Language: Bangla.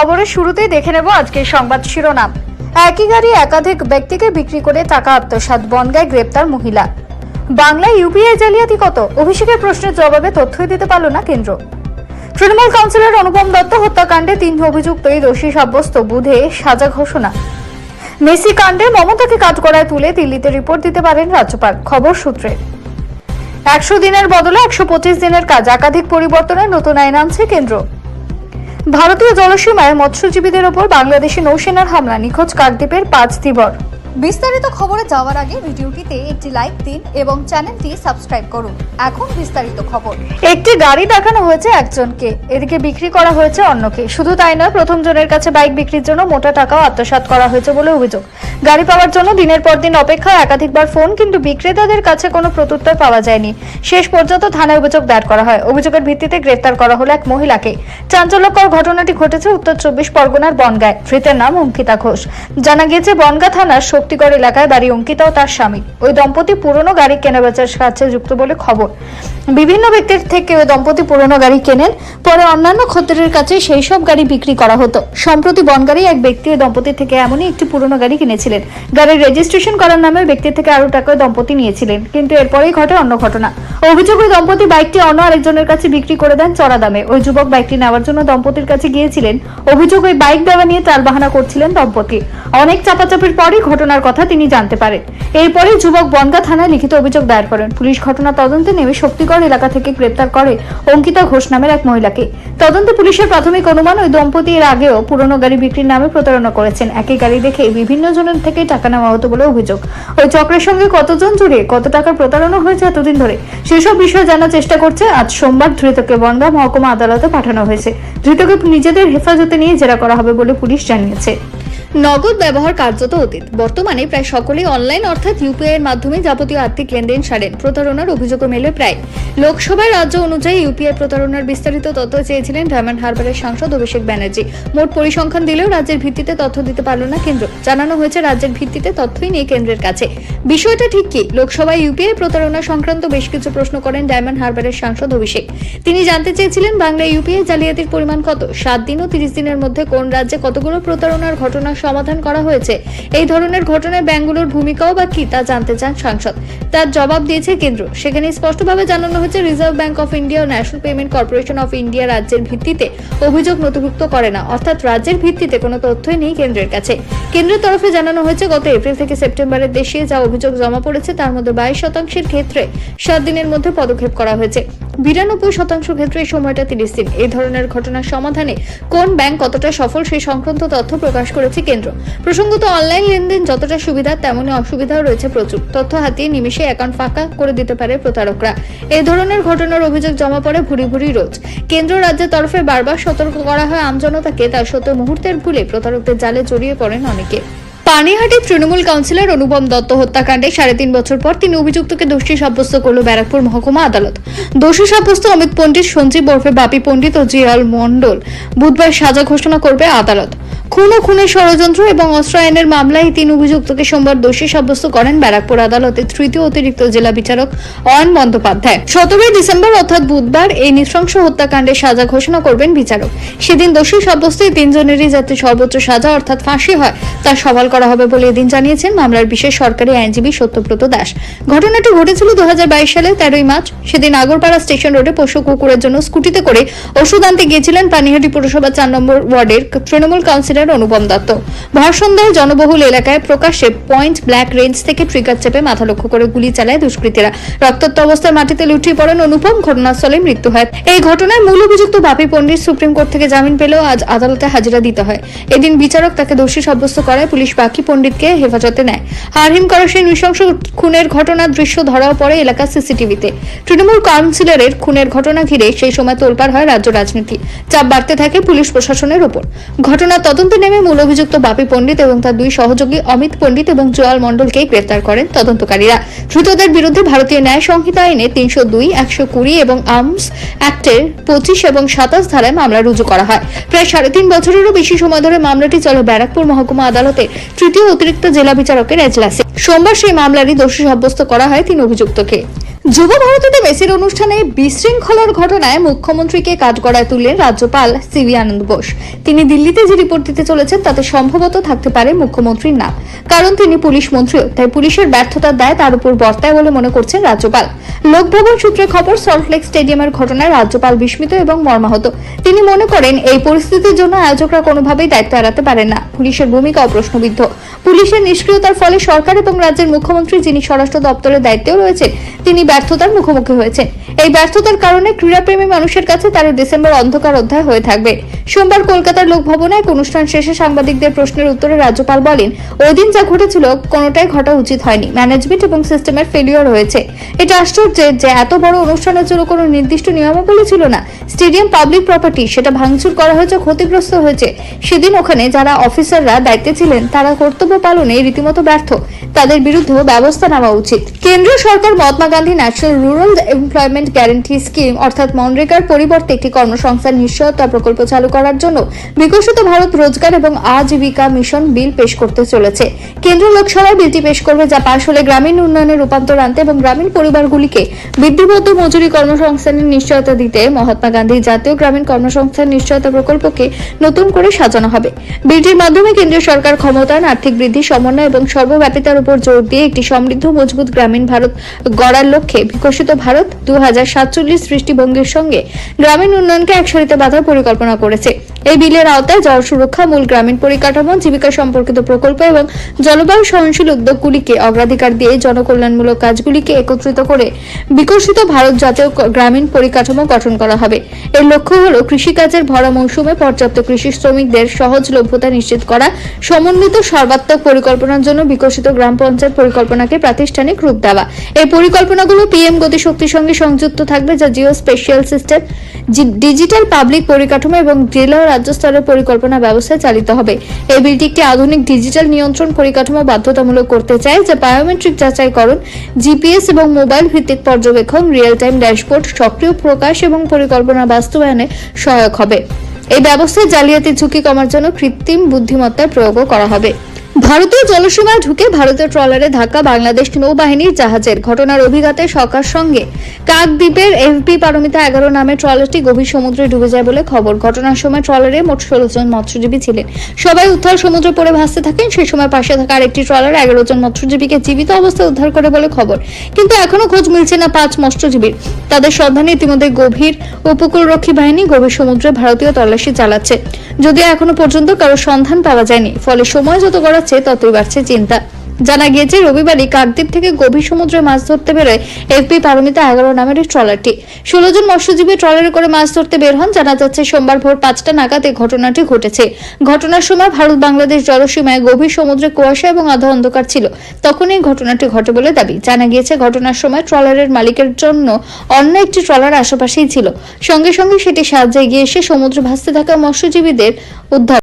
খবরের শুরুতেই দেখে নেব আজকের সংবাদ শিরোনাম। একই গাড়ি একাধিক ব্যক্তিকে বিক্রি করে টাকা আত্মসাৎ, বনগাঁয় গ্রেপ্তার মহিলা। বাংলায় ইউপিআই জালিয়াতি কত? অভিষেকের প্রশ্নের জবাবে তথ্যই দিতে পারল না কেন্দ্র। তৃণমূল কাউন্সিলর অনুপম দত্ত হত্যাকাণ্ডে 3 অভিযুক্তই দোষী সাব্যস্ত, বুধে সাজা ঘোষণা। মেসি কাণ্ডে মমতাকে কাঠগড়ায় তুলে দিল্লিতে রিপোর্ট দিতে পারেন রাজ্যপাল, খবর সূত্রে। 100 দিনের বদলে 125 দিনের কাজ, একাধিক পরিবর্তনের নতুন আইন আনছে কেন্দ্র। ভারতীয় জলসীমায় মৎস্যজীবীদের ওপর বাংলাদেশি নৌসেনার হামলা, নিখোঁজ কাকদ্বীপের 5 ধীবর। বিস্তারিত খবরে যাওয়ার আগে ভিডিওটিতে একটি লাইক দিন এবং চ্যানেলটি সাবস্ক্রাইব করুন। এখন বিস্তারিত খবর। একটি গাড়ি দেখানো হয়েছে একজনকে, এদিকে বিক্রি করা হয়েছে অন্যকে। শুধু তাই নয়, প্রথম জনের কাছে বাইক বিক্রির জন্য মোটা টাকাও আত্মসাৎ করা হয়েছে বলে অভিযোগ। গাড়ি পাওয়ার জন্য দিনের পর দিন অপেক্ষা, একাধিকবার ফোন, কিন্তু বিক্রেতাদের কাছে কোনো প্রত্যুত্তর পাওয়া যায়নি। শেষ পর্যন্ত থানায় অভিযোগ দায়ের করা হয়। অভিযোগের ভিত্তিতে গ্রেফতার করা হলো এক মহিলাকে। চাঞ্চল্যকর ঘটনাটি ঘটেছে উত্তর 24 পরগনার বনগাঁয়। ধৃতের নাম অঙ্কিতা ঘোষ। জানা গিয়েছে বনগাঁ থানার শক্তিগড় এলাকায় বাড়ি অঙ্কিতা ও তার স্বামী। ওই দম্পতি পুরনো গাড়ি কেনাবেচার কাছে যুক্ত বলে খবর। বিভিন্ন ব্যক্তির থেকে ওই দম্পতি পুরনো গাড়ি কেনেন, পরে অন্যান্য খদ্দেরের কাছে সেই সব গাড়ি বিক্রি করা হতো। সম্প্রতি বনগাঁয়ে এক ব্যক্তি ওই দম্পতির থেকে এমনই একটি পুরনো গাড়ি কিনেছিলেন। গাড়ির রেজিস্ট্রেশন করার নামে ব্যক্তির থেকে আরো টাকা দম্পতি নিয়েছিলেন, কিন্তু এরপরেই ঘটে অন্য ঘটনা। অভিযোগ, ওই দম্পতি বাইকটি অন্য আরেকজনের কাছে বিক্রি করে দেন চড়া দামে। ওই যুবক বাইকটি নেওয়ার জন্য দম্পতির কাছে গিয়েছিলেন। অভিযোগ, ওই বাইক দেওয়া নিয়ে টালবাহানা করছিলেন দম্পতি। অনেক চাপাচাপির পরই ঘটনার কথা তিনি জানতে পারেন। এরপরে যুবক বনগাঁ থানায় লিখিত অভিযোগ দায়ের করেন। পুলিশ ঘটনা তদন্তে নেমে শক্তিগড় এলাকা থেকে গ্রেপ্তার করে অঙ্কিতা ঘোষ নামের এক মহিলাকে। তদন্তে পুলিশের প্রাথমিক অনুমান, ওই দম্পতি এর আগেও পুরনো গাড়ি বিক্রির নামে প্রতারণা করেছেন। একই গাড়ি দেখে বিভিন্ন জনের থেকে টাকা নেওয়া হতো বলে অভিযোগ। ওই চক্রের সঙ্গে কতজন জড়িয়ে, কত টাকার প্রতারণা হয়েছে এতদিন ধরে, সেসব বিষয় জানার চেষ্টা করছে। আজ সোমবার ধৃতকে বনগাঁ মহকুমা আদালতে পাঠানো হয়েছে। ধৃতকে নিজেদের হেফাজতে নিয়ে জেরা করা হবে বলে পুলিশ জানিয়েছে। নগদ ব্যবহার কার্যত অতীত। বর্তমানে প্রায় সকলেই অনলাইন অর্থাৎ ইউপিআই এর মাধ্যমে যাবতীয় আর্থিক লেনদেন সারেন। প্রতারণার অভিযোগও মেলে প্রায়। লোকসভায় রাজ্য অনুযায়ী ইউপিআই প্রতারণার বিস্তারিত তথ্য চেয়েছিলেন ডায়মন্ড হারবারের সাংসদ অভিষেক ব্যানার্জি। মোট পরিসংখ্যান দিলেও রাজ্যের ভিত্তিতে তথ্য দিতে পারল না কেন্দ্র। জানানো হয়েছে রাজ্যের ভিত্তিতে তথ্যই নেই কেন্দ্রের কাছে। বিষয়টা ঠিক কি? লোকসভায় ইউপিআই প্রতারণা সংক্রান্ত বেশ কিছু প্রশ্ন করেন ডায়মন্ড হারবারের সাংসদ অভিষেক। তিনি জানতে চেয়েছিলেন বাংলায় ইউপিআই জালিয়াতির পরিমাণ কত, 7 দিন ও 30 দিনের মধ্যে কোন রাজ্যে কতগুলো প্রতারণার ঘটনা সমাধান করা হয়েছে, এই ধরনের ঘটনায় ব্যাংকগুলোর ভূমিকাও বা কি তা জানতে চান সাংসদ। তার জবাব দিয়েছে কেন্দ্র। সেখানে স্পষ্টভাবে জানানো হয়েছে রিজার্ভ ব্যাংক অফ ইন্ডিয়া ও national payment corporation of India রাজ্যের ভিত্তিতে অভিযোগ নথিভুক্ত করে না, অর্থাৎ রাজ্যের ভিত্তিতে কোনো তথ্যই নেই কেন্দ্রের কাছে। কেন্দ্রের তরফে জানানো হয়েছে গত এপ্রিল থেকে সেপ্টেম্বরের দেশে যা অভিযোগ জমা পড়েছে তার মধ্যে 22% ক্ষেত্রে 7 দিনের মধ্যে পদক্ষেপ করা হয়েছে। 92% ক্ষেত্রে এই সময়টা 30 দিন। এই ধরনের ঘটনার সমাধানে কোন ব্যাংক কতটা সফল সেই সংক্রান্ত তথ্য প্রকাশ করেছে কেন্দ্র। প্রসঙ্গত, অনলাইন লেনদেন যতটা সুবিধা তেমনি অসুবিধাও রয়েছে প্রচুর। তথ্য হাতিয়ে নিমেষে অ্যাকাউন্ট ফাঁকা করে দিতে পারে প্রতারকরা। এই ধরনের ঘটনার অভিযোগ জমা পড়ে ভুরি ভুরি রোজ। কেন্দ্র রাজ্যের তরফে বারবার সতর্ক করা হয় আমজনতাকে, তার সত্ত্বেও মুহূর্তের ভুলে প্রতারকদের জালে জড়িয়ে পড়েন অনেকে। পানিহাটি তৃণমূল কাউন্সিলর অনুপম দত্ত হত্যাকাণ্ডে 3.5 বছর পর 3 অভিযুক্তকে দোষী সাব্যস্ত করল ব্যারাকপুর মহকুমা আদালত। দোষী সাব্যস্ত অমিত পণ্ডিত, সঞ্জীব ওরফে বাপি পণ্ডিত ও জিয়াল মণ্ডল বুধবার সাজা ঘোষণা করবে আদালত। খুন ও খুনের ষড়যন্ত্র এবং অস্ত্র আইনের মামলায় এই 3 অভিযুক্তকে সোমবার দোষী সাব্যস্ত করেন ব্যারাকপুর আদালতের তৃতীয় অতিরিক্ত জেলা বিচারক অয়ন বন্দ্যোপাধ্যায়। 17 ডিসেম্বর অর্থাৎ বুধবার এই নৃশংস হত্যাকাণ্ডে সাজা ঘোষণা করবেন বিচারক। সেদিন দোষী সাব্যস্ত এই 3 জনেরই যাতে সর্বোচ্চ সাজা অর্থাৎ ফাঁসি হয় তা সওয়াল করা হবে বলে এদিন জানিয়েছেন মামলার বিশেষ সরকারি আইনজীবী সত্যব্রত দাস। ঘটনাটি ঘটেছিল 2022 সালের 13 মার্চ। সেদিন আগরপাড়া স্টেশন রোডে পোষ্য কুকুরের জন্য স্কুটিতে করে ওষুধ আনতে গিয়েছিলেন পানিহাটি পৌরসভা 4 নম্বর ওয়ার্ডের তৃণমূল কাউন্সিলর অনুপম দত্ত। ভর সন্ধ্যায় জনবহুল এলাকায় প্রকাশ্যে পয়েন্ট ব্ল্যাক রেঞ্জ থেকে ট্রিগার চেপে মাথা লক্ষ্য করে গুলি চালায় দুষ্কৃতীরা। রক্তাক্ত অবস্থায় মাটিতে লুটিয়ে পড়েন অনুপম। ঘটনাস্থলে মৃত্যু হয়। এই ঘটনায় মূল অভিযুক্ত বাপি পণ্ডিত সুপ্রিম কোর্ট থেকে জামিন পেলেও আজ আদালতে হাজিরা দিতে হয়। এদিন বিচারক তাকে দোষী সাব্যস্ত করায় পুলিশ বাকি পণ্ডিতকে হেফাজতে নেয়। হারহিম করা সেই নৃশংস খুনের ঘটনার দৃশ্য ধরাও পড়ে এলাকার সিসিটিভিতে। তৃণমূল কাউন্সিলরের খুনের ঘটনা ঘিরে সেই সময় তোলপাড় হয় রাজ্য রাজনীতি। চাপ বাড়তে থাকে পুলিশ প্রশাসনের উপর। ঘটনার তদন্তে নেমে মূল অভিযুক্ত বাপি পণ্ডিত এবং তার 2 সহযোগী অমিত পণ্ডিত এবং জয়াল মণ্ডলকে গ্রেফতার করেন তদন্তকারীরা। ধৃতদের বিরুদ্ধে ভারতীয় ন্যায় সংহিতা আইনে 302, 120 এবং আর্মস অ্যাক্টের 25 এবং 27 ধারায় মামলা রুজু করা হয়। প্রায় 3.5 বছরেরও বেশি সময় ধরে মামলাটি চলে ব্যারাকপুর মহকুমা আদালতে তৃতীয় অতিরিক্ত জেলা বিচারকের এজলাসে। সোমবার সেই মামলারই দোষী সাব্যস্ত করা হয় 3 অভিযুক্তকে। যুব ভারতীতে মেসির অনুষ্ঠানে বিশৃঙ্খলার ঘটনায় মুখ্যমন্ত্রীকে কাঠগড়ায় তুললেন রাজ্যপাল সিভি আনন্দ বোস। তিনি দিল্লিতে যে রিপোর্ট দিতে চলেছেন তাতে সম্ভবত থাকতে পারে মুখ্যমন্ত্রীর নাম, কারণ তিনি পুলিশ মন্ত্রীও, তাই পুলিশের ব্যর্থতার দায় তার উপর বর্তায় বলে মনে করছেন রাজ্যপাল। লোকভবন সূত্রে খবর, সল্টলেক স্টেডিয়ামের ঘটনায় রাজ্যপাল বিস্মিত এবং মর্মাহত। তিনি মনে করেন এই পরিস্থিতির জন্য আয়োজকরা কোনোভাবেই দায়িত্ব এড়াতে পারেন না। পুলিশের ভূমিকাও প্রশ্নবিদ্ধ। পুলিশের নিষ্ক্রিয়তার ফলে সরকার এবং রাজ্যের মুখ্যমন্ত্রী, যিনি স্বরাষ্ট্র দপ্তরের দায়িত্বেও রয়েছেন, তিনি ব্যর্থতার মুখোমুখি হয়েছেন। এই ব্যর্থতার কারণে ক্রীড়াপ্রেমী মানুষের কাছে 13 ডিসেম্বর অন্ধকার অধ্যায় হয়ে থাকবে। সোমবার কলকাতার লোকভবনে এক অনুষ্ঠান শেষে সাংবাদিকদের প্রশ্নের উত্তরে রাজ্যপাল বলেন, ওই দিন যা ঘটেছিল কোনোটাই ঘটা উচিত হয়নি। ম্যানেজমেন্ট এবং সিস্টেমের ফেলিওর হয়েছে। এটা আশ্চর্যের যে এত বড় অনুষ্ঠানের জন্য কোনো নির্দিষ্ট নিয়মাবলী ছিল না। স্টেডিয়াম পাবলিক প্রপার্টি, সেটা ভাঙচুর করা হয়েছে, ক্ষতিগ্রস্ত হয়েছে। সেদিন ওখানে যারা অফিসাররা দায়িত্বে ছিলেন তারা কর্তব্য পালনে রীতিমতো ব্যর্থ। তাদের বিরুদ্ধেও ব্যবস্থা নেওয়া উচিত। কেন্দ্রীয় সরকার Mahatma Gandhi national rural employment guarantee scheme অর্থাৎ মনরেগার পরিবর্তে একটি কর্মসংস্থান নিশ্চয়তা প্রকল্প চালু করার জন্য বিকশিত ভারত রোজগার এবং আজীবিকা মিশন বিল পেশ করতে চলেছে। কেন্দ্রীয় লোকসভায় বিলটি পেশ করবে, যা পাশ হলে গ্রামীণ উন্নয়নে রূপান্তর আনতে এবং গ্রামীণ পরিবারগুলিকে বৃদ্ধিবদ্ধ মজুরি কর্মসংস্থানের নিশ্চয়তা দিতে মহাত্মা গান্ধী জাতীয় গ্রামীণ কর্মসংস্থান নিশ্চয়তা প্রকল্পকে নতুন করে সাজানো হবে। বিলটির মাধ্যমে কেন্দ্রীয় সরকার ক্ষমতায়ন, আর্থিক বৃদ্ধি, সমন্বয় এবং সর্বব্যাপিতার উপর জোর দিয়ে একটি সমৃদ্ধ মজবুত গ্রামীণ ভারত গড়ার লক্ষ্যে বিকশিত ভারত 2047 দৃষ্টিভঙ্গির সঙ্গে গ্রামীণ উন্নয়নকে একসারিতে বাঁধার পরিকল্পনা করেছে। এই বিলের আওতায় জল সুরক্ষা, মূল গ্রামীণ পরিকাঠামো, জীবিকা সম্পর্কিত প্রকল্প এবং জলবায়ু সহনশীল উদ্যোগগুলিকে অগ্রাধিকার দিয়ে জনকল্যাণমূলক কাজগুলিকে একত্রিত করে বিকশিত ভারত জাতীয় গ্রামীণ পরিকাঠামো গঠন করা হবে। এর লক্ষ্য হল কৃষিকাজের ভরা মৌসুমে পর্যাপ্ত কৃষি শ্রমিকদের সহজলভ্যতা নিশ্চিত করা, সমন্বিত সর্বাত্মক পরিকল্পনার জন্য বিকশিত গ্রাম পঞ্চায়েত পরিকল্পনাকে প্রাতিষ্ঠানিক রূপ দেওয়া। এই পরিকল্পনাগুলো পিএম গতিশক্তির সঙ্গে সংযুক্ত থাকবে, যা Jio special system, digital public পরিকাঠামো এবং জেলা ও রাজ্য স্তরের পরিকল্পনা ব্যবস্থায় চালিত হবে। এই বিলটি একটি আধুনিক ডিজিটাল নিয়ন্ত্রণ পরিকাঠামো বাধ্যতামূলক করতে চায়, যা বায়োমেট্রিক যাচাইকরণ, জিপিএস এবং মোবাইল ভিত্তিক পর্যবেক্ষণ, রিয়েল টাইম ড্যাশবোর্ড, সক্রিয় প্রকাশ এবং পরিকল্পনা বাস্তবায়নে সহায়ক হবে। এই ব্যবস্থায় জালিয়াতির ঝুঁকি কমার জন্য কৃত্রিম বুদ্ধিমত্তার প্রয়োগও করা হবে। ভারতীয় জলসীমায় ঢুকে ভারতের ট্রলারে ধাক্কা বাংলাদেশ নৌবাহিনীর জাহাজের। ঘটনার অভিঘাতে সকার সঙ্গে কাকদ্বীপের এফবি পারমিতা 11 নামের ট্রলারটি গভীর সমুদ্রে ডুবে যায় বলে খবর। ঘটনার সময় ট্রলারে মোট 16 জন মৎস্যজীবী ছিলেন। সবাই উদ্ধার সমুদ্রে পড়ে ভাসতে থাকেন। সেই সময় পাশে থাকা আরেকটি ট্রলার 11 জন মৎস্যজীবীকে জীবিত অবস্থায় উদ্ধার করে বলে খবর। কিন্তু এখনো খোঁজ মিলছে না 5 মৎস্যজীবীর। তাদের সন্ধানে ইতিমধ্যে গভীর উপকূলরক্ষী বাহিনী গভীর সমুদ্রে ভারতীয় তল্লাশি চালাচ্ছে, যদিও এখনো পর্যন্ত কারো সন্ধান পাওয়া যায়নি। ফলে সময় যত গড়াচ্ছে ততই বাড়ছে চিন্তা। জানা গিয়েছে রবিবারই কাকদ্বীপ থেকে গভীর সমুদ্রে মাছ ধরতে বেরোয় এফবি পারমিতা 11 নামের এই ট্রলারটি। 16 জন মৎস্যজীবী ট্রলারে করে মাছ ধরতে বের হন। জানা যাচ্ছে সোমবার ভোর 5টা নাগাদ এই ঘটনাটি ঘটেছে। ঘটনার সময় ভারত বাংলাদেশ জলসীমায় গভীর সমুদ্রে কুয়াশা এবং আধা অন্ধকার ছিল। তখন এই ঘটনাটি ঘটে বলে দাবি। জানা গিয়েছে ঘটনার সময় ট্রলারের মালিকের জন্য অন্য একটি ট্রলার আশেপাশেই ছিল। সঙ্গে সঙ্গে সেটি সাহায্যে এগিয়ে এসে সমুদ্রে ভাসতে থাকা মৎস্যজীবীদের উদ্ধার